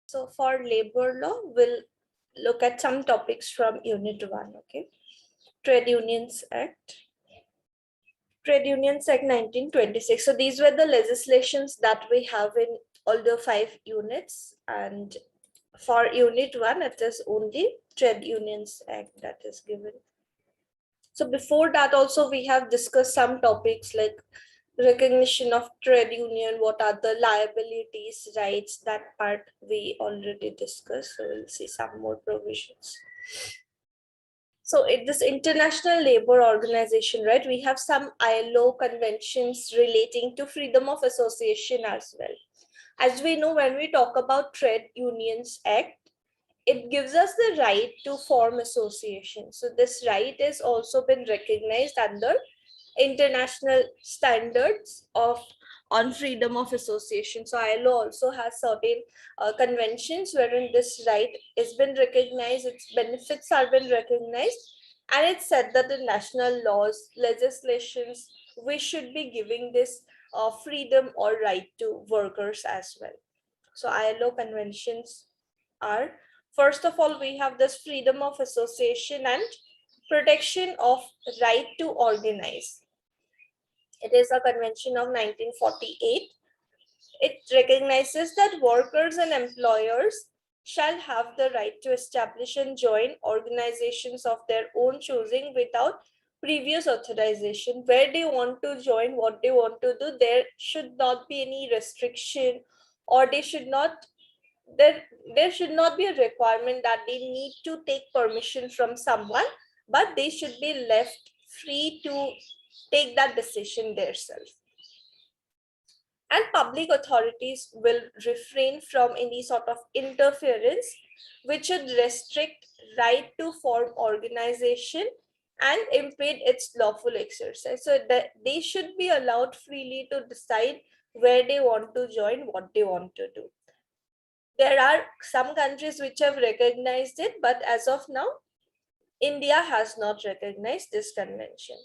So for labor law, we'll look at some topics from Unit 1, okay? Trade Unions Act. Trade Unions Act 1926. So these were the legislations that we have in all the 5 units. And for Unit 1, it is only Trade Unions Act that is given. So before that also we have discussed some topics like recognition of trade union, what are the liabilities, rights, that part we already discussed. So we'll see some more provisions. So this International Labor Organization, right, we have some ILO conventions relating to freedom of association as well. As we know, when we talk about Trade Unions Act, it gives us the right to form association. So this right is also been recognized under international standards of on freedom of association. So ILO also has certain conventions wherein this right has been recognized, its benefits are been recognized, and it's said that the national laws, legislations, we should be giving this freedom or right to workers as well. So ILO conventions are, first of all, we have this freedom of association and protection of right to organize. It is a convention of 1948. It recognizes that workers and employers shall have the right to establish and join organizations of their own choosing without previous authorization. Where they want to join, what they want to do, there should not be any restriction, or they should not, there should not be a requirement that they need to take permission from someone, but they should be left free to take that decision themselves. And public authorities will refrain from any sort of interference which would restrict right to form organization and impede its lawful exercise. So that they should be allowed freely to decide where they want to join, what they want to do. There are some countries which have recognized it, but as of now, India has not recognized this convention.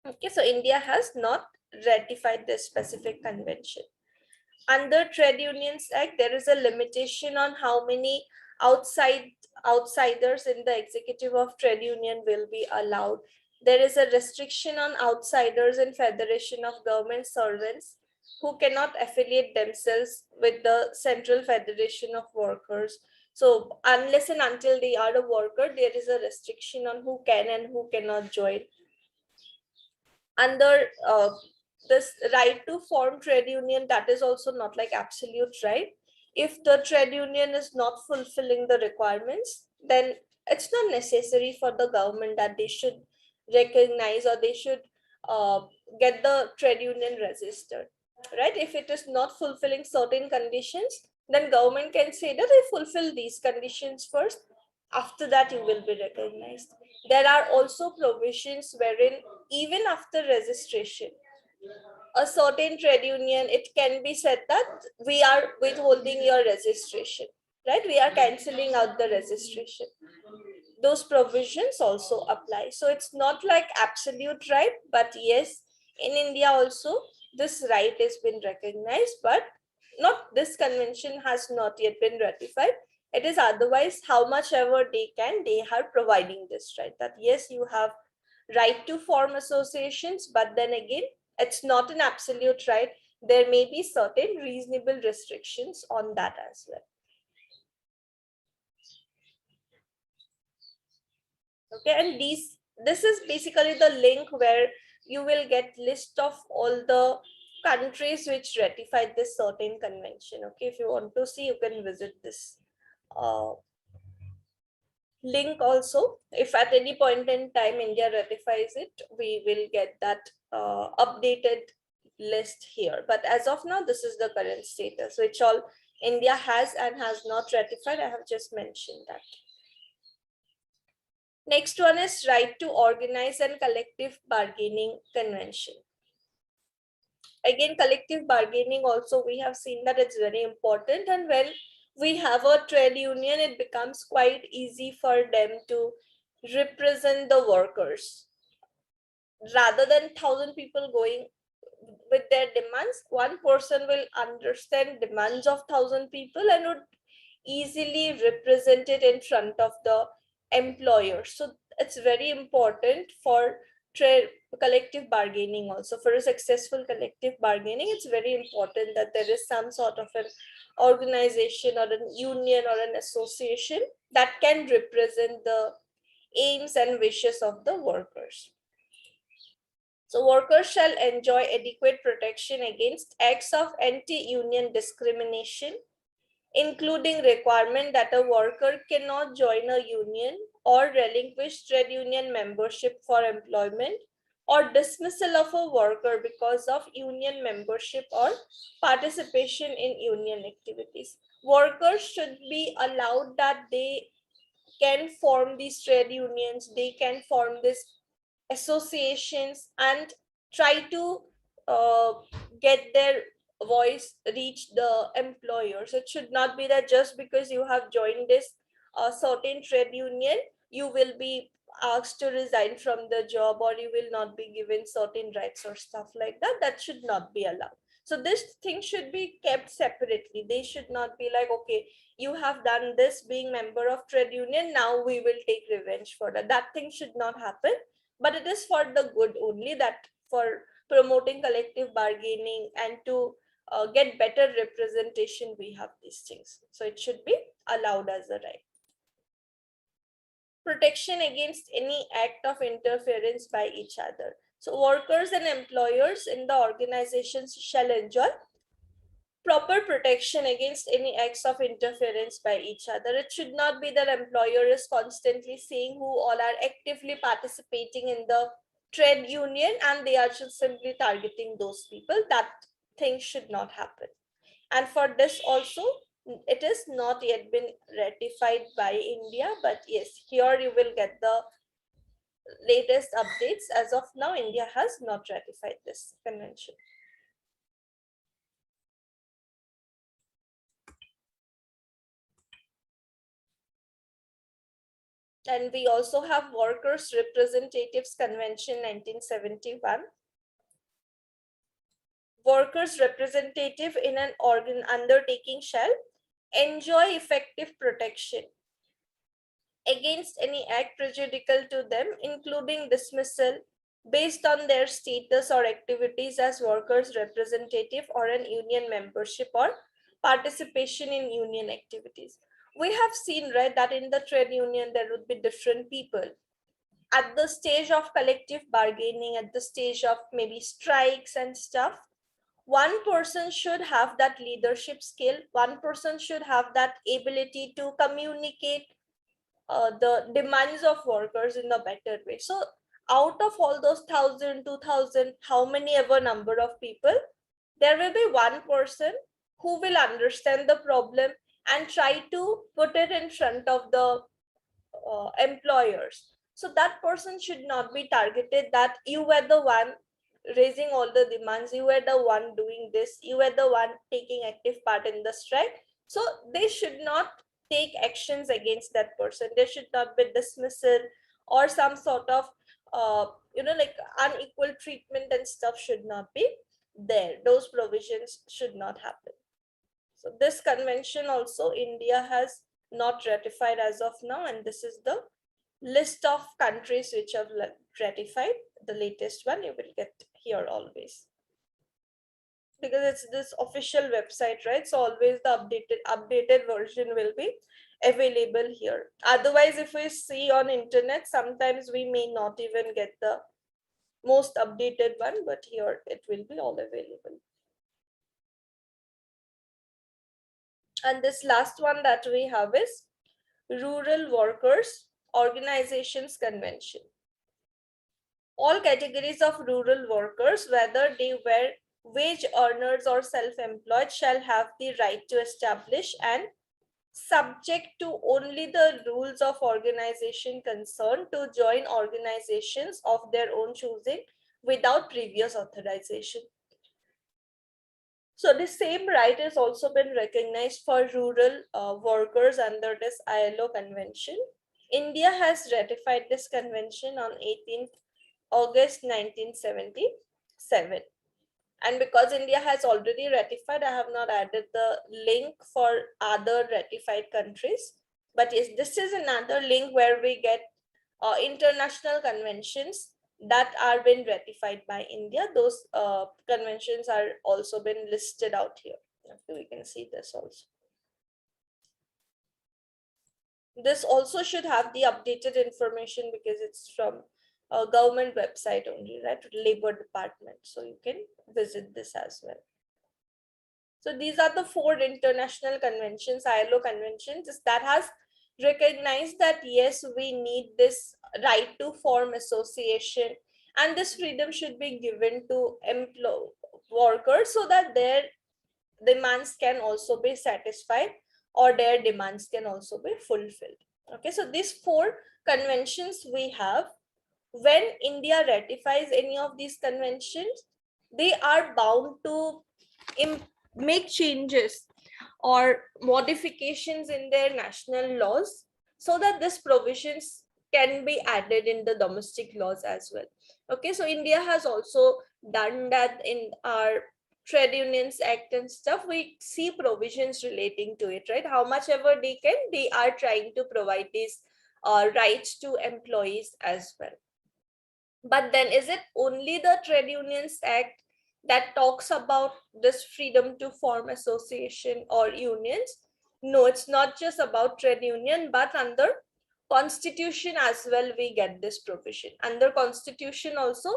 Okay, so India has not ratified this specific convention. Under Trade Unions Act, there is a limitation on how many outsiders in the executive of trade union will be allowed. There is a restriction on outsiders in Federation of Government Servants who cannot affiliate themselves with the Central Federation of Workers. So unless and until they are a worker, there is a restriction on who can and who cannot join. Under this right to form trade union, that is also not like absolute right. If the trade union is not fulfilling the requirements, then it's not necessary for the government that they should recognize or they should get the trade union registered, right? If it is not fulfilling certain conditions, then government can say that I fulfill these conditions first, after that you will be recognized. There are also provisions wherein even after registration, a certain trade union, it can be said that we are withholding your registration, right? We are canceling out the registration. Those provisions also apply. So it's not like absolute right, but yes, in India also, this right has been recognized, but not, this convention has not yet been ratified. It is otherwise, how much ever they can, they are providing this right, that yes, you have right to form associations, but then again, it's not an absolute right. There may be certain reasonable restrictions on that as well. Okay, and this is basically the link where you will get list of all the countries which ratified this certain convention. Okay, if you want to see, you can visit this link also. If at any point in time India ratifies it, we will get that updated list here. But as of now, this is the current status, which all India has and has not ratified. I have just mentioned that. Next one is right to organize and collective bargaining convention. Again, collective bargaining also, we have seen that it's very important, and when we have a trade union, it becomes quite easy for them to represent the workers rather than 1,000 people going with their demands. One person will understand demands of 1,000 people and would easily represent it in front of the employer. So it's very important for collective bargaining also. For a successful collective bargaining, it's very important that there is some sort of an organization or a union or an association that can represent the aims and wishes of the workers. So workers shall enjoy adequate protection against acts of anti-union discrimination, including requirement that a worker cannot join a union or relinquish trade union membership for employment, or dismissal of a worker because of union membership or participation in union activities. Workers should be allowed that they can form these trade unions, they can form these associations and try to uh, get their voice reach the employers. It should not be that just because you have joined this certain trade union, you will be asked to resign from the job or you will not be given certain rights or stuff like that. That should not be allowed. So this thing should be kept separately. They should not be like, okay, you have done this being member of trade union, now we will take revenge for that. That thing should not happen, but it is for the good only, that for promoting collective bargaining and to get better representation, we have these things. So it should be allowed as a right. Protection against any act of interference by each other. So workers and employers in the organizations shall enjoy proper protection against any acts of interference by each other. It should not be that employer is constantly saying who all are actively participating in the trade union and they are just simply targeting those people. That thing should not happen. And for this also, it is not yet been ratified by India, but yes, here you will get the latest updates. As of now, India has not ratified this convention. And we also have Workers' Representatives Convention 1971. Workers' representative in an organ undertaking shall enjoy effective protection against any act prejudicial to them, including dismissal based on their status or activities as workers' representative or an union membership or participation in union activities. We have seen, right, that in the trade union there would be different people. At the stage of collective bargaining, at the stage of maybe strikes and stuff, one person should have that leadership skill, one person should have that ability to communicate the demands of workers in a better way. So out of all those 1,000, 2,000, how many ever number of people, there will be one person who will understand the problem and try to put it in front of the employers. So that person should not be targeted that you were the one raising all the demands, you were the one doing this, you were the one taking active part in the strike. So they should not take actions against that person. There should not be dismissal or some sort of like unequal treatment and stuff should not be there. Those provisions should not happen. So this convention also India has not ratified as of now, and this is the list of countries which have ratified. The latest one you will get here always, because it's this official website, right? So always the updated version will be available here. Otherwise, if we see on internet, sometimes we may not even get the most updated one, but here it will be all available. And this last one that we have is Rural Workers Organizations Convention. All categories of rural workers, whether they were wage earners or self-employed, shall have the right to establish and, subject to only the rules of organization concerned, to join organizations of their own choosing without previous authorization. So the same right has also been recognized for rural workers under this ILO convention. India has ratified this convention on 18th August 1977. And because India has already ratified, I have not added the link for other ratified countries. But yes, this is another link where we get international conventions that are been ratified by India. Those conventions are also been listed out here. Okay, we can see this also. This also should have the updated information because it's from a government website only, right? Labor Department. So you can visit this as well. So these are the 4 international conventions, ILO conventions, that has recognized that yes, we need this right to form association, and this freedom should be given to workers so that their demands can also be satisfied or their demands can also be fulfilled. Okay, so these 4 conventions we have. When India ratifies any of these conventions, they are bound to make changes or modifications in their national laws so that these provisions can be added in the domestic laws as well. Okay, so India has also done that in our Trade Unions Act and stuff. We see provisions relating to it, right? How much ever they can, they are trying to provide these rights to employees as well. But then is it only the Trade Unions Act that talks about this freedom to form association or unions? No, it's not just about trade union, but under constitution as well we get this provision. Under constitution also,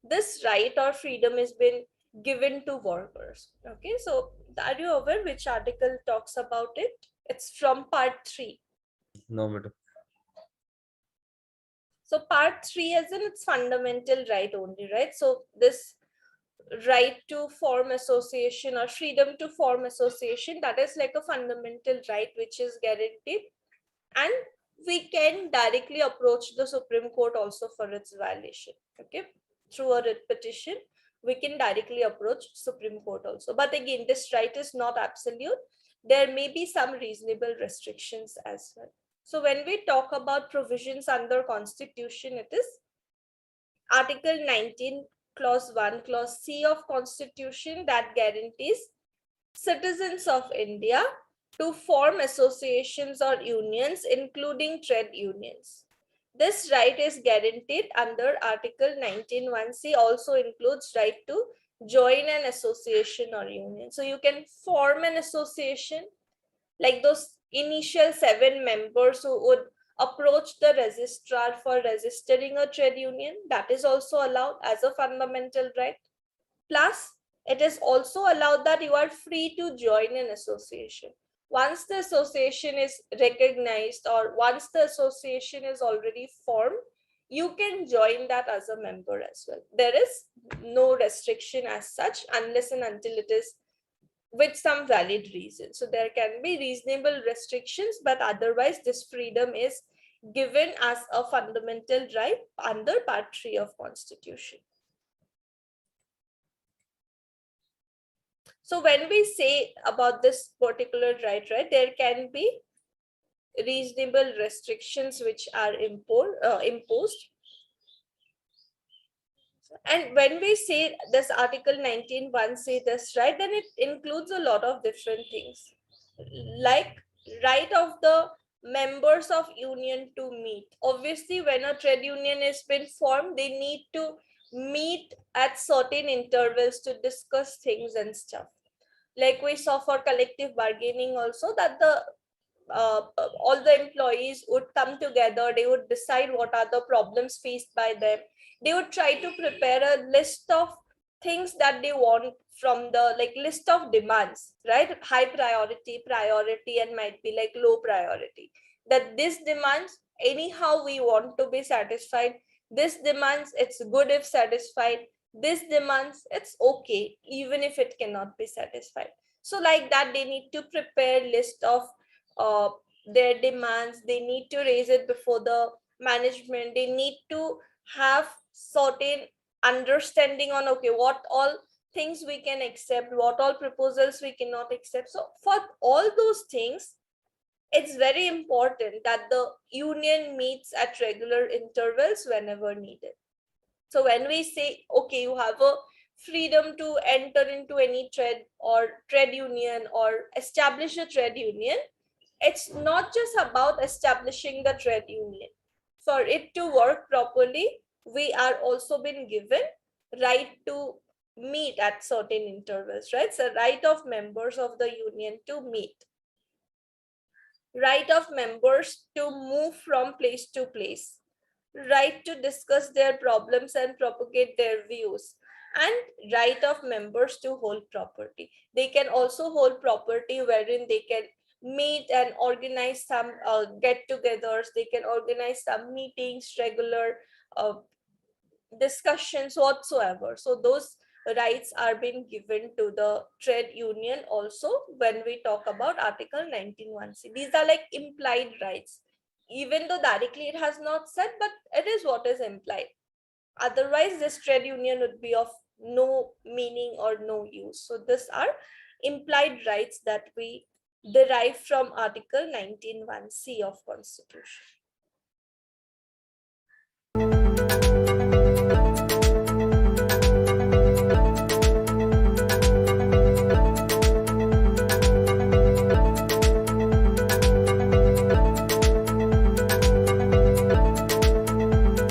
this right or freedom has been given to workers. Okay, so are you aware which article talks about it? It's from part 3. No, madam. So part 3 as in it's fundamental right only, right? So this right to form association or freedom to form association, that is like a fundamental right which is guaranteed, and we can directly approach the Supreme Court also for its violation. Okay, through a writ petition we can directly approach Supreme Court also. But again, this right is not absolute. There may be some reasonable restrictions as well. So when we talk about provisions under constitution, it is Article 19, Clause 1, Clause C of Constitution that guarantees citizens of India to form associations or unions, including trade unions. This right is guaranteed under Article 19(1)(c), also includes right to join an association or union. So you can form an association, like those initial 7 members who would approach the registrar for registering a trade union. That is also allowed as a fundamental right. Plus, it is also allowed that you are free to join an association. Once the association is recognized or once the association is already formed, you can join that as a member as well. There is no restriction as such unless and until it is with some valid reason. So there can be reasonable restrictions, but otherwise this freedom is given as a fundamental right under Part 3 of Constitution. So when we say about this particular right, there can be reasonable restrictions which are imposed. And when we say this Article 19(1) say this, right, then it includes a lot of different things, like right of the members of union to meet. Obviously, when a trade union has been formed, they need to meet at certain intervals to discuss things and stuff. Like we saw for collective bargaining also, that the all the employees would come together, they would decide what are the problems faced by them, they would try to prepare a list of things that they want from the like list of demands, right? High priority, priority, and might be like low priority, that this demands anyhow we want to be satisfied, this demands it's good if satisfied, this demands it's okay even if it cannot be satisfied. So like that, they need to prepare list of uh, their demands, they need to raise it before the management, they need to have certain understanding on okay what all things we can accept, what all proposals we cannot accept. So for all those things, it's very important that the union meets at regular intervals whenever needed. So when we say okay, you have a freedom to enter into any trade union or establish a trade union. It's not just about establishing the trade union. For it to work properly, we are also been given right to meet at certain intervals, right? So right of members of the union to meet, right of members to move from place to place, right to discuss their problems and propagate their views, and right of members to hold property. They can also hold property wherein they can meet and organize some get-togethers. They can organize some meetings, regular uh, discussions whatsoever. So those rights are being given to the trade union also when we talk about Article 19(1)(c). These are like implied rights, even though directly it has not said, but it is what is implied. Otherwise, this trade union would be of no meaning or no use. So these are implied rights that we derive from Article 19(1)(c) of Constitution.